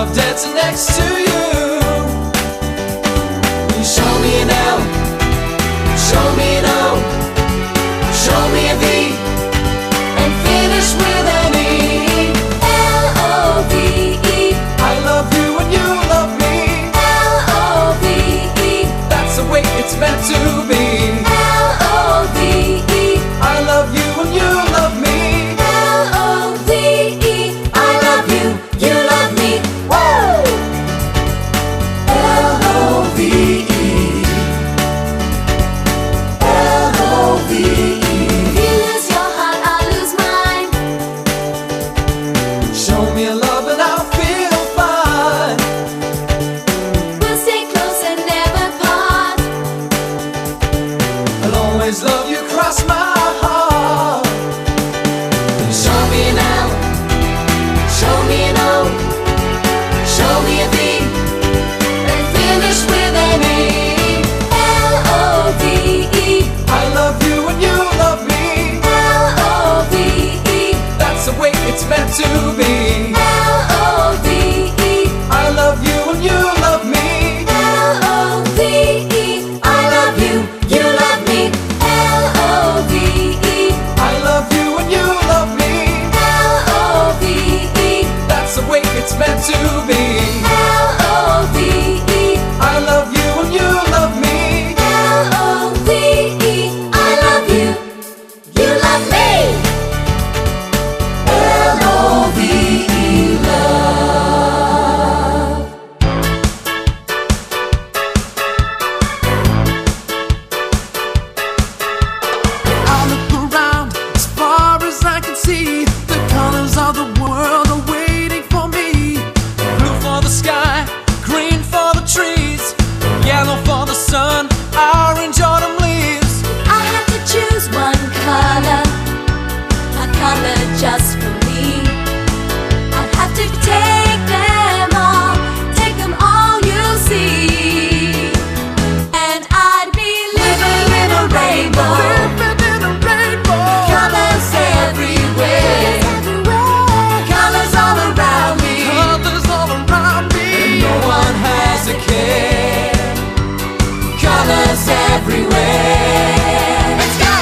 love dancing next to you. You show me an L, show me an O, show me a V, and finish with an E. L-O-V-E. I love you and you love me. L-O-V-E. That's the way it's meant to be. L-O-V-E. I love you and you love me. L-O-V-E. I love you, you love me. Whoa! L-O-V-E. L-O-V-E. If you lose your heart, I'll lose mine. Show me a love and I'll feel fine. We'll stay close and never part. I'll always love you, cross my heart. Show me an L, show me an O, show me a V, and finish with an E. L-O-V-E. I love you and you love me. L-O-V-E. That's the way it's meant to be. L-O-V-E. I love you and you love me. L-O-V-E. I love you, you love me. L-O-V-E. I love you and you love me. L-O-V-E. That's the way it's meant to be. L-O-V-E. I love you and you love me. L-O-V-E. I love you, you love me. L-O-V-E, love. I look around as far as I can see. The colors of the world are waiting for me. Blue for the sky, green for the trees, yellow for the sun, orange autumn leaves. I had to choose one color, a color just for me. I'd have to take them all you'll see. And I'd be living in a rainbow, colors everywhere, colors all around me, Colors all around me, and no one has a care. Colors everywhere. let's go!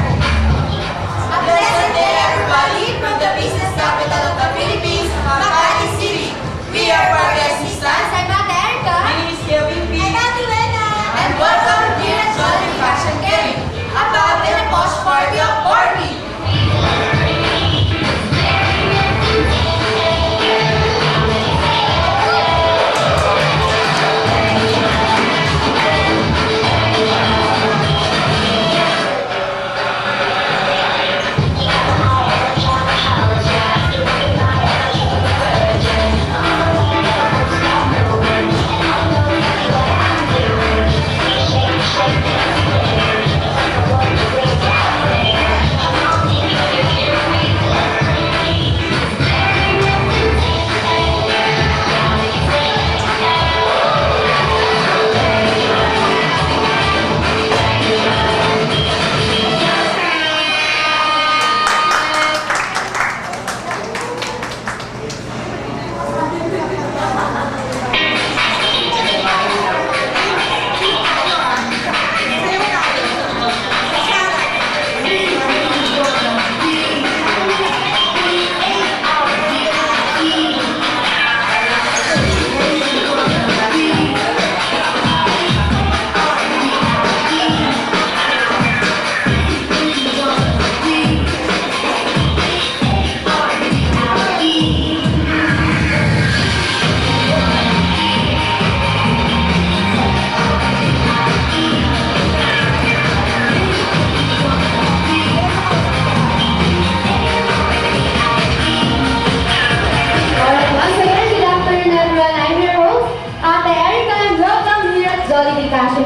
A pleasant day, everybody, from the business capital of the Philippines, Makati City. We are Party Assistants. I'm Ate Erica. My name is Kevin P. I'm Ate Lena. And welcome here at Jolly Fashion Game, a pub and a posh party of Barbie.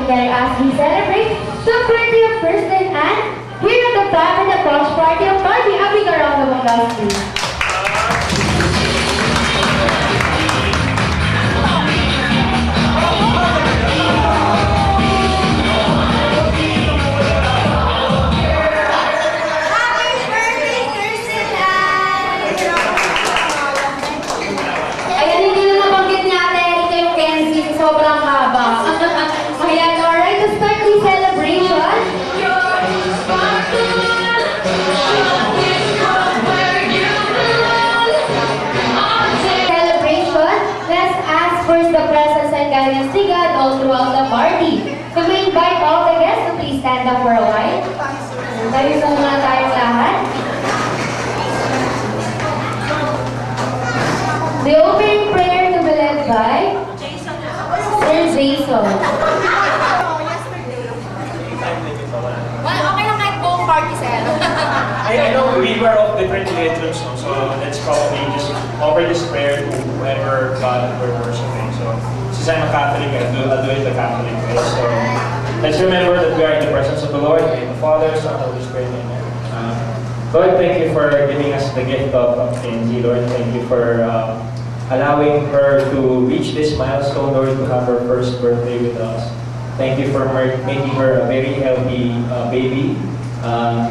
as we celebrate the birthday of Kirsten and here at the Pub and the Posh Party of Barbie. A big round of applause, please. Ayos na muna tayong lahat. The opening prayer to be led by Sir Jason. Well, okay lang kahit buong party, sir. I know we were of different religions, so let's probably just offer this prayer to whoever God we're worshiping. So, since I'm a Catholic, I'll do it the Catholic way. So, let's remember that we are in the presence of the Lord, in the Father, Son, and Holy Spirit. Amen. Lord, thank you for giving us the gift of Kenzie. Lord, thank you for allowing her to reach this milestone, Lord, to have her first birthday with us. Thank you for making her a very healthy baby.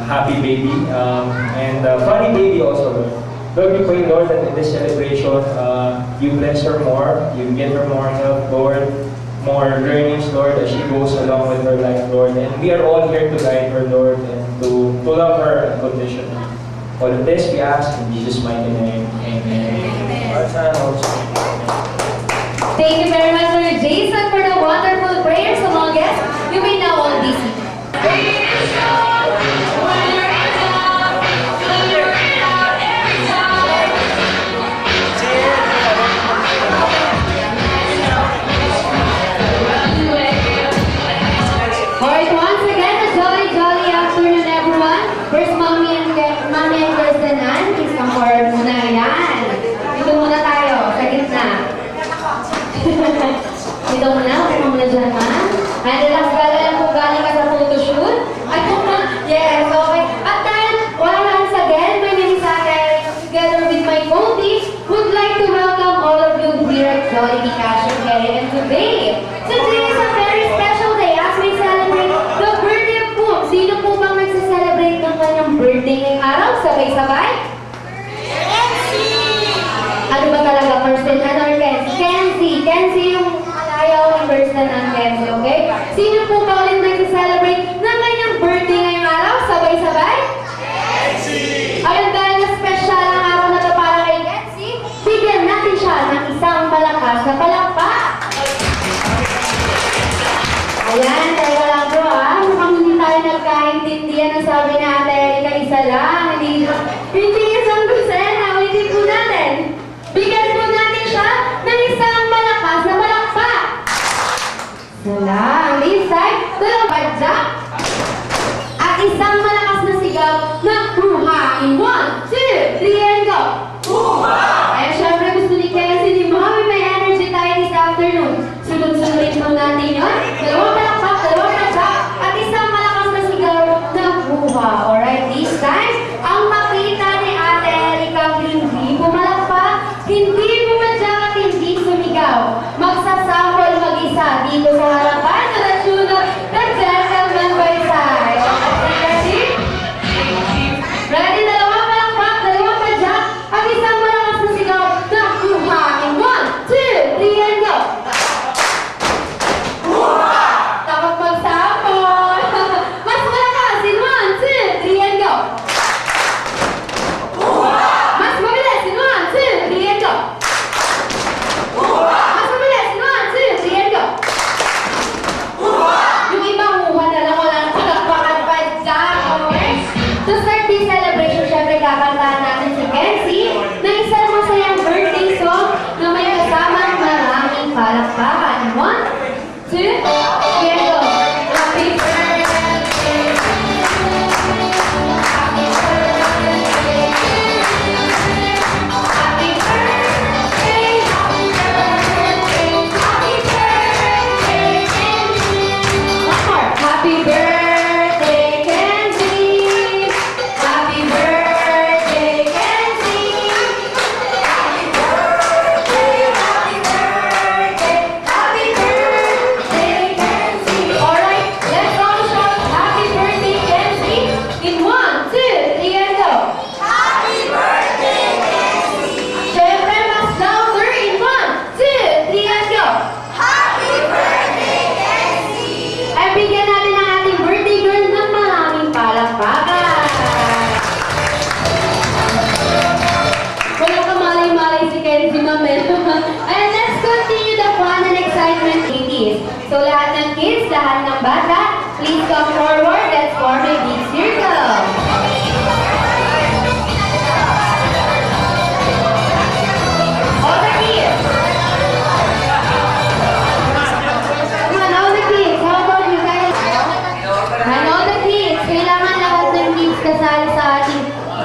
Happy baby, and funny baby also, Lord. Lord, we pray, Lord, that in this celebration, you bless her more, you give her more health, Lord, more learnings, Lord, as she goes along with her life, Lord. And we are all here to guide her, Lord, and to love her unconditionally. All of this we ask in Jesus' mighty name. Amen. Thank you very much, Sir Jason, for the wonderful prayers among us. You may now all be seated. Alright, once again, a jolly, jolly afternoon, everyone. Where's Mommy and Kirsten Ann? Please come forward muna. Yan. Dito muna tayo, sa gitna. Dito muna, huwag mo muna dyan, ha? And relax ka lang kung galing ka sa photoshoot. At kung yes, okay. At dahil, once again, my name is Ate, together with my co-team, would like to welcome all of you here at Jollibee Cash and Carry. And today is a very special day as we celebrate the birthday of Boom. Sino po bang nagsa-celebrate ng kanyang birthday ngayong araw? Sabay-sabay? Ano ba talaga, person? Ano or Kenzie? Kenzie! Kenzie yung alayaw ng person ng Kenzie, okay? Sino po ba ulit nagsa-celebrate ng kanyang birthday ngayong araw? Sabay-sabay? Kenzie! Ayun, dahil na special ang araw na ito para kay Kenzie, bigyan natin siya ng isang malakas na palakpak. Ayan, tayo lang bro ah. Mukhang hindi tayo nagkaintindihan ang sabi ni Ate Erika, isa lang. Hindi isang dosena. Ulitin po natin. Bigyan po natin siya ng isang malakas na palakpak. Salang. This side, dalawang padyak. At isang malakas na sigaw na buhain. 1, 2, 3, and go. Buhay! Ay, syempre gusto ni Kenzie ni Mommy, may energy tayo this afternoon. Sunod-sunodin po natin yun. Dalawang palakpak, dalawang padyak, at isang malakas na sigaw na buha. Alright, this time, ang makita ni Ate Erika, hindi pumalakpak, hindi pumadyak at hindi sumigaw. Magsasahol mag-isa dito sa harapan na natsunog ng gentleman by side. Ready? Ready? Dalawang palakpak, dalawang padyak, at isang malakas na sigaw na buha. In 1, 2, 3, and go! Dapat magsahol! Mas malakas! In 1, 2, 3, and go! Mas mabilis! In 1, 2, 3, and go! Mas mabilis! In 1, 2, 3, and go! Yung ibang muha na lang walang palakpakan pa dyan, okay? To start this celebration, syempre kakantahan natin si Kenzie na isang masayang birthday song na may kasamang maraming palakpakan. 1, 2, 3, and go! Happy birthday! Happy birthday! Happy birthday! Happy birthday! Happy birthday, Kenzie! One more. Happy birthday, Kenzie! Happy birthday, Kenzie! Happy birthday! Happy birthday! Happy birthday, Kenzie! Alright, let's all shout happy birthday, Kenzie! In 1, 2, 3, and go! Happy birthday, Kenzie! Syempre, mas louder in 1, 2, 3, and go! Happy birthday, Kenzie! Ay, bigyan natin ang ating birthday girl ng maraming palakpakan! Walang kamalay-malay si Kenzie Mamel. And let's continue the fun and excitement, ladies. So lahat ng kids, lahat ng bata, please come forward. Let's form a big circle.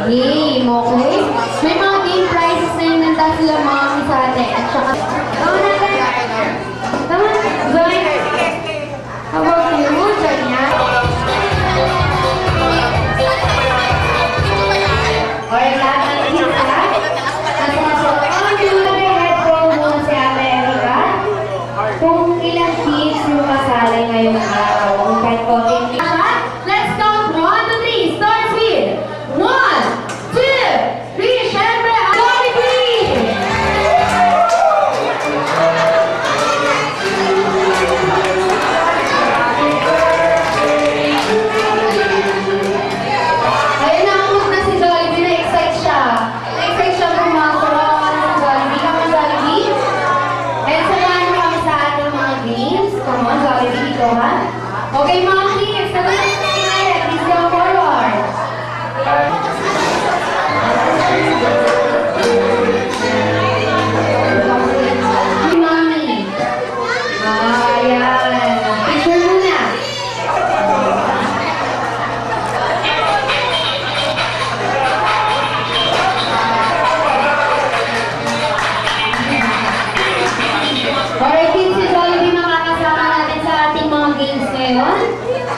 Game, okay? May mga game prizes na yung nanda sila mga sa atin. At saka, tama natin. Tama, join. How about you? Join niya. Alright, lahat ng kita. At also, on to the head roll muna si Ate Erika. Kung ilang kids yung kasali ngayong araw. Kung kahit konting let's count 1 to 3. Starts with 1, 2, 3. Syempre, Jollibee! Ayun na, umot na si Jollibee. Na-excite siya. Na-excite siya pumasok. Si Jollibee. Come on, Jollibee. And samahan niyo kami sa ating mga games. Come on, Jollibee. Dito, ha? Okay, mga kids. Sabi na tayo. Please go forward. Si Mami. Ayan. Picture muna. Alright, kids, si Jollibee makakasama natin sa ating mga games ngayon.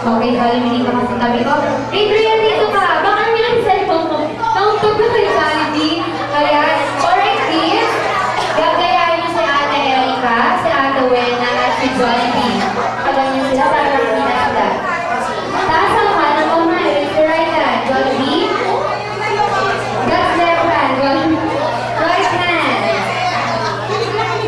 Okay, Jollibee, dito ka sa tabi ko. Adrian, dito ka. Baka nyo yung cellphone mo. Nauntog na kay Jollibee. Ayan. Alright, kids. Gagayahin nyo si Ate Erika, si Ate Wena, at si Jollibee. Pagyan nyo sila para makita sila. Taas ang kanan mo na. Raise your right hand. Jollibee. That's left hand. Jollibee. Right hand.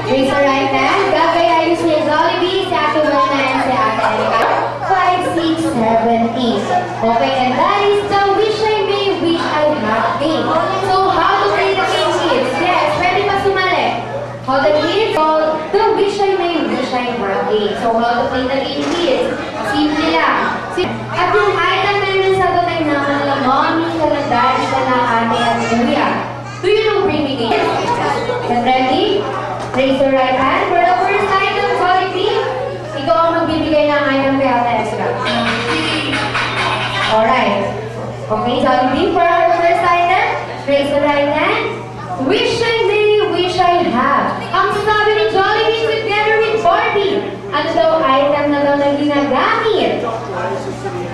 Raise your right hand. Gagayahin si Jollibee, si Ate Wena, and si Ate Erika. 5, 6, 7, 8. Okay, and that is the Wish I May, Wish I Have game. So, how to play the game, kids? Yes, pwede pa sumali. How the kids? So, the Wish I May, Wish I Have game. So, how to play the game, kids? Simple lang. At yung item na yung nasagutin naman nila, mommy, kala daddy, kala ate, at kuya. Do you know bring me game? Get ready? Raise your right hand. For the first item, Jollibee, ikaw ang magbibigay ng item kay Ate Ezra. Alright. Okay, Jollibee, for our first item, raise the right hand. Wish I may, wish I have. Ang sabi ni Jollibee together with Barbie. Ano daw item na daw na ginagamit?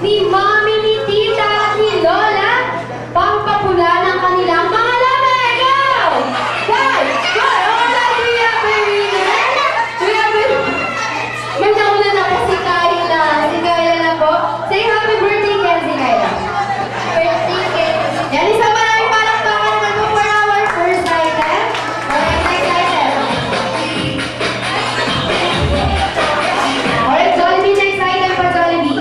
Ni Mommy, ni Tita, at ni Lola, pangpapula ng kanilang mga lamay. Go! Guys! Go! Alright, do we have a winner? Do we have a winner? May nauna na po si Kayla. Si Kayla na po. Say happy birthday, Kenzie Kayla. Birthday, Kenzie. Yan, isang maraming palakpakan naman po for our first item. Alright, next item. Alright, Jollibee, next item for Jollibee.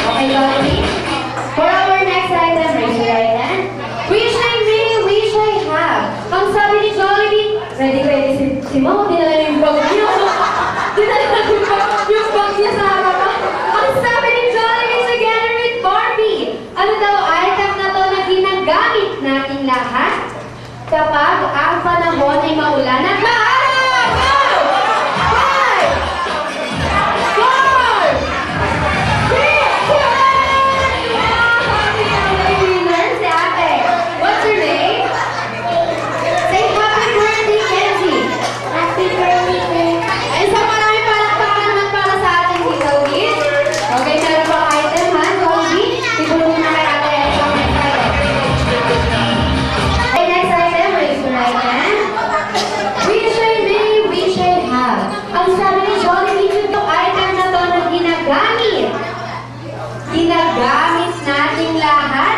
Okay, Jollibee. For our next item, raise your right hand. Wish I may, wish I have. Ang sabi ni Jollibee, ready si Mama, dinala niya yung bag niya. Dinala niya yung bag niya sa harapan. Ang sabi ni Jollibee together with Barbie. Ano daw item na to na ginagamit natin lahat kapag ang panahon ay maulan at maaraw? Go! 5! 4! 3! 2! Happy winner si Ate. What's your name? Say happy birthday, Kenzie. Happy birthday. Ay, isang maraming palakpakan naman para sa ating Tita Wiz. Okay, meron pa item, ha? Jollibee, siguro na kay Ate Erika ang next item. Okay, next item, raise your right hand. Wish I may, wish I have. Ang sabi ni Jollibee, itong item na to na ginagamit. Ginagamit nating lahat.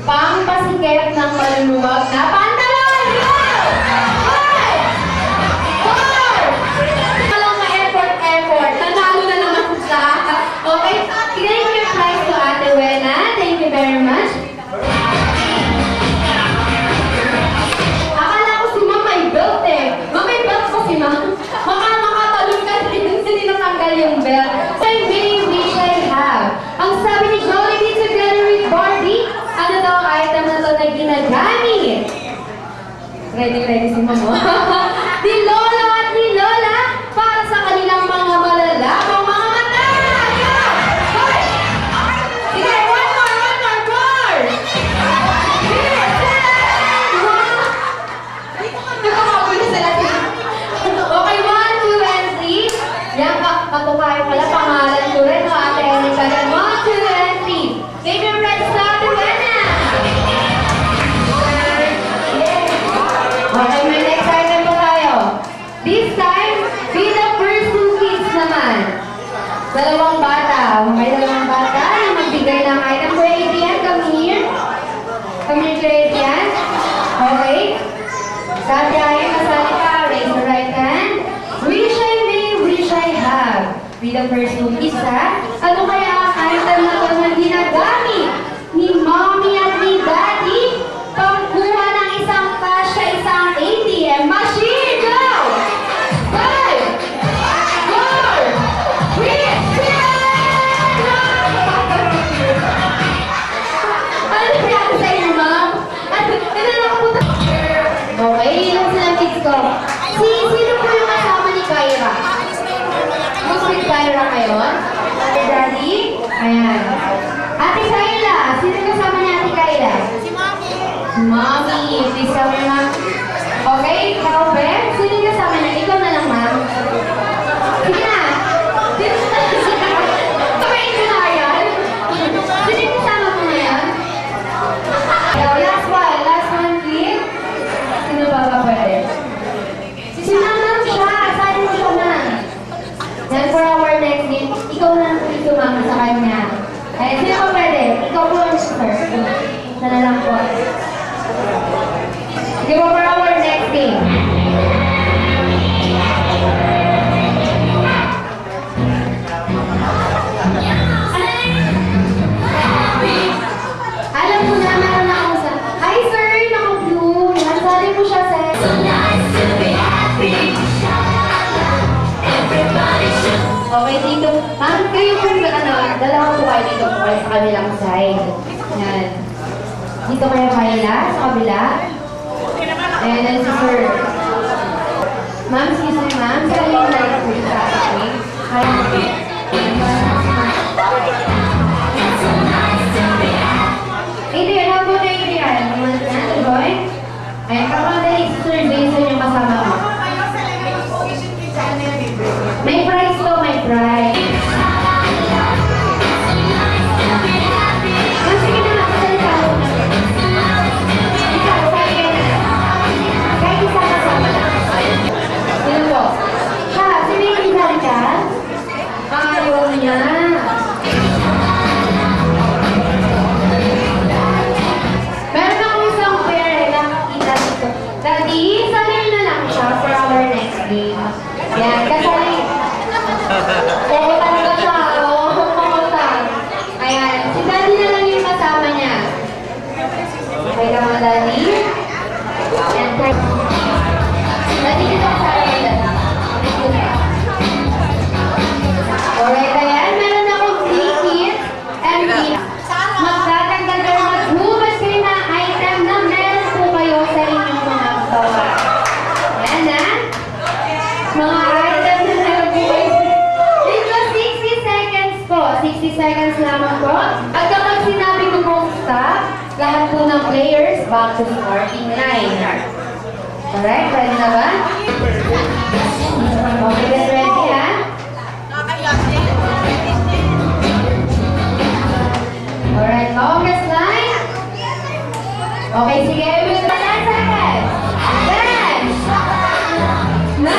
Pampasikip ng maluluwag na pantalon! Go! 5! 4! Walang ma-effort. Nanalo na naman siya. Okay? Thank you, prize to Ate Wena. Thank you very much. Akala ko si Ma'am may belt eh. Ma'am, may belt ko si Ma'am. Makatalon ka rin. Hindi natanggal yung belt. I may, wish I have. Ang sabi ni Jollibee together with Barbie, ano daw ang item na to na ginagamit? Ready si Mama. Ni Lola at ni Lola para sa kanilang mga malalakang mga mata. Go! 5, Ate Kayla. Sino kasama niya, Ate Kayla? Si Mommy. Mommy. Please come here, Ma'am. Okay, ikaw, Ben. Sino kasama niya? Ikaw na lang, Ma'am. Sige na. Tumain ko na yan. Sino kasama mo na yan? Last one. Last one, please. Sino ba pwede? Si Ma'am siya. Saan mo siya, Ma'am? Then for our next game, ikaw na lang please sumama sa kanya. Ay, sino pa pwede? Ikaw po ang sir. Sana lang po. Sige po for our next game. Alam ko na, meron ako sa... Hi sir, naka-blue. Nasali mo siya sa... Okay, dito. Ma'am, kayo po dalawa po kayo dito po kayo sa kabilang side. Yan. Dito kayo Kayla, sa kabila. And then si sir. Ma'am, excuse me ma'am. Saan yung light po sa akin? Adrian, how about Adrian? Boy? Ayan, kapag si Sir Jason yung kasama mo. May prize to, may prize. Sige na, magsalita ako na. Ikaw, kaya na. Kahit isa kasama na. Sino po? Siya, si May Rizal ka? Ayaw niya. Meron akong isang pair na nakikita dito. Daddy, salin na lang siya for our next game. Yan, kasali. Oo, talaga siya. Oo, kumakotang. Ayan, si Daddy na lang yung kasama niya. Okay ka mga Daddy? Ayan, Daddy, dito ka sa akin. Alright, ayan. Meron akong 3 kits. And magdadagdag kayo, maghubad kayo ng item na meron po kayo sa inyong mga store. Ayan na. Mga item na meron po kayo. Dito, 60 seconds po. 60 seconds lamang po. At kapag sinabi ko pong stop, lahat po ng players back to starting line. Alright, ready na ba? Okay, get ready ha? Alright, longest line. Okay, sige, with 10 seconds. 10, 9,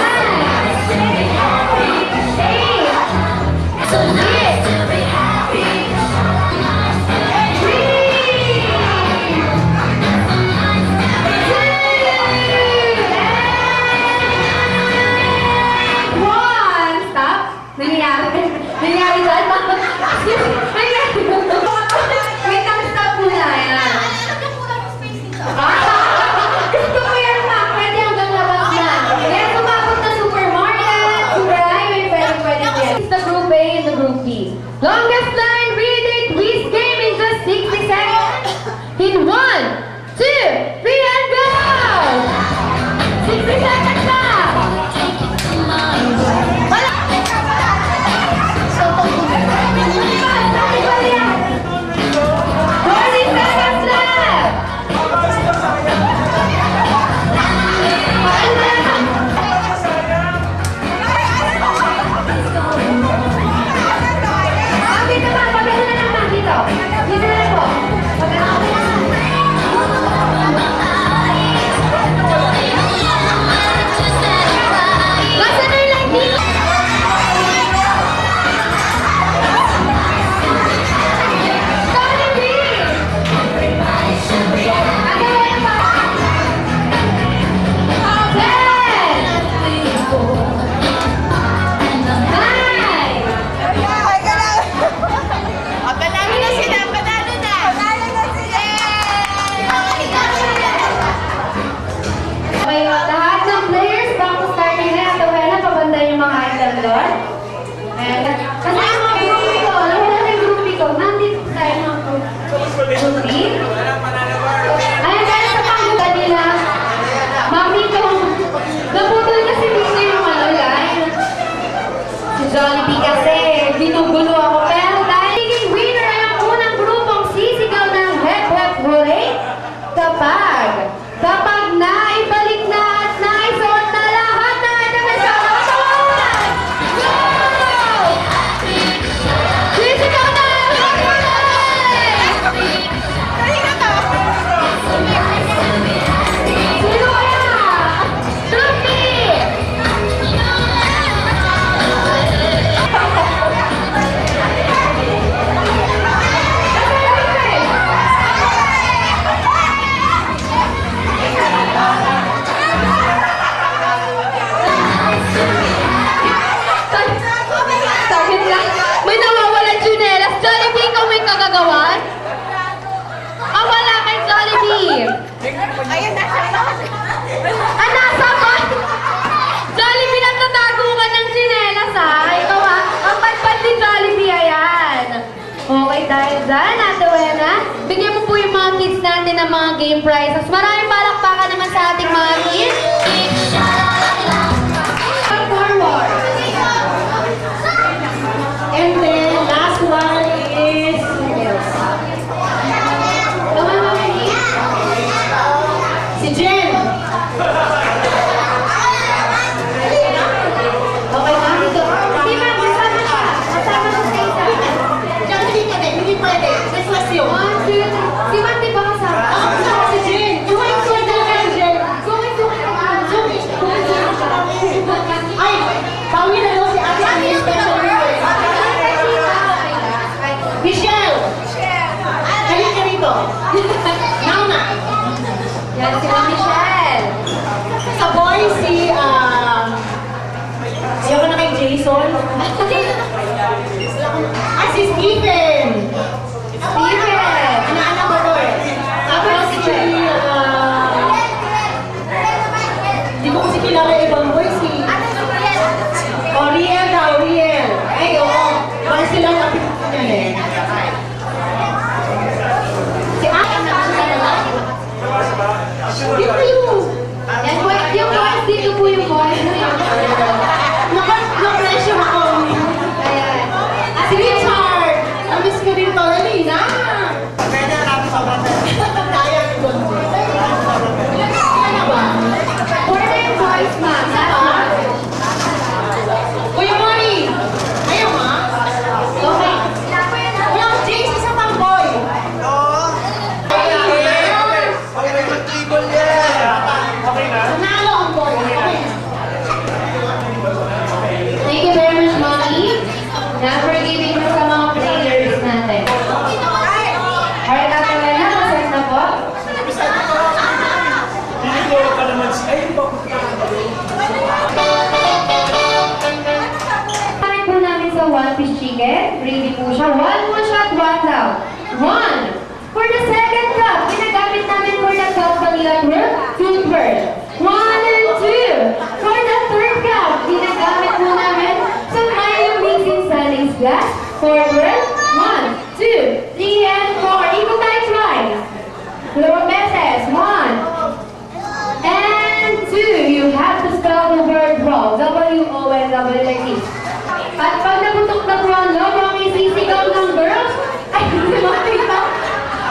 1. Stop. Nangyari dyan? Wait lang, stop muna. Yan. Gusto ko yan, Mac. Pwede hanggang labas na. Kaya sumabot na supermarket, super highway, pwede yan. It's the group A and the group B. Longest line, relay quiz game in just 60 seconds. In 1, 2, 3, and go! 60 seconds na! Wala! 40 seconds left! Dito na lang, dito na lang po. Dito na po. dahil dyan, Ate Wena, bigyan mo po yung mga kids natin ng mga game prizes. Maraming palakpakan naman sa ating mga kids. Forward. And then, last one is... Come on, Mami. Si Jen. Okay, Mami. Si Ma'am, kasama siya. Kasama siya sa isa. Diyan, hindi pwede. This was you. 1, 2, 3. Si Ma'am, di ba kasama? Ako kasama si Jen. Yung ay, si Jen. Ay, pawi na daw si Ate Ani, special request. Michelle! Halika ka rito. Nauna. Yan, si Ma'am Michelle. Sa boy, si, ayaw ko na kay Jason. Ah, si Stephen. Steven. Anak-anak ko doon. Tapos si, hindi ko kasi kilala yung ibang boy, si, Riel daw, Riel. Ay, oo. Baka silang kapit niya eh. Si Ate na Dito yun. Yan po, yung boys, dito po yung boys. Na-pressure ako. Ayan. Si Richard. Namiss ko din to. Dali na. Kaya ko doon. Ano ba? Order yung boys, ma'am. Last one. Kuya Mori. Ayaw ma. Okay. Wala ko James, isa pang boy. Okay na? Nanalo ang boy. Okay. Thank you very much, Mommy. Now for giving mo sa mga players natin. Alright, Ate Wena, masaya na po. Hindi ko pa naman ay, Kain po namin sa one-piece chicken. Ready po siya. One shot, one down. One. For the second cup, ginagamit namin for the cup vanilla milk, two-thirds. 1 and 2. For the third cup, ginagamit po namin sa Milo mixing standing glass. Four-thirds. 1, 2, 3, and 4. Ikot tayo twice. Dalawang beses. 1 and 2. You have to spell the word wrong. W-O-N-W-L-E. At pag naputok na po ang logo, ang isisigaw ng girls, ay, makita.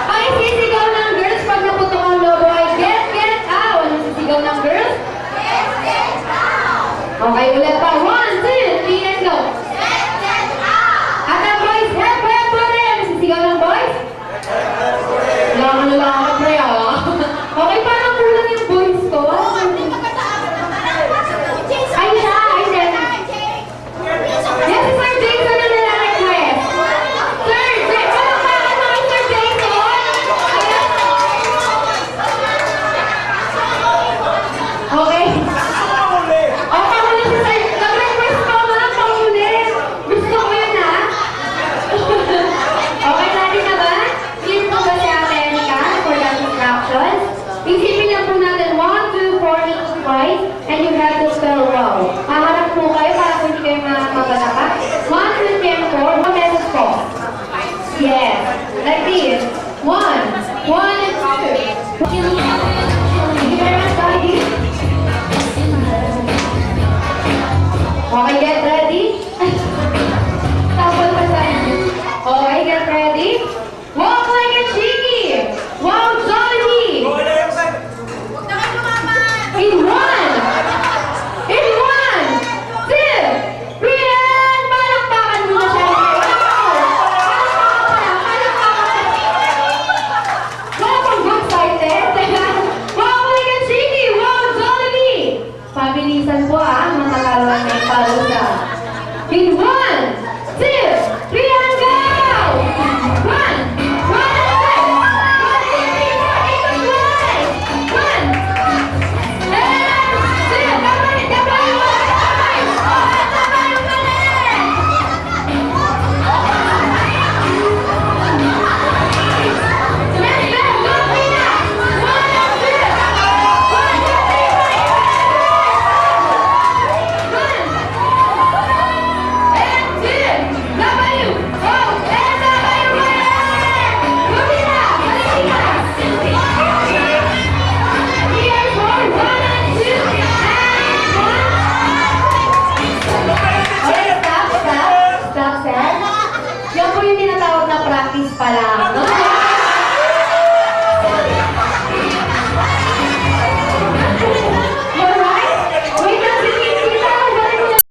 Ang isisigaw ng girls pag naputok ang logo ay get out. Anong sisigaw ng girls? Okay, ulit pa. 1, 2, 3, and go. At ang boys, help po rin. Anong sisigaw ng boys? Kailangan na lang ako, pre, ah. Okay, parang kulang yung boys ko. Ay, siya, ay, siya. Yes, Sir Jason ang nila-request. Sir Jason, palakpakan mo kay Sir Jason. Ayan. Okay. O, pahuli si Sir. Nag-request pa mga pahuli. Gusto ko yun, ha? Okay, natin na ba? Clear po ba si Ate Erika for that instructions? Isipin lang po natin 1, 2, 4 each twice, and you have to spell wrong. Haharap po kayo para kung hindi kayo mabalaka. 1, 2, 3, and 4. One message po. Yes. Like this. 1, 1 and 2.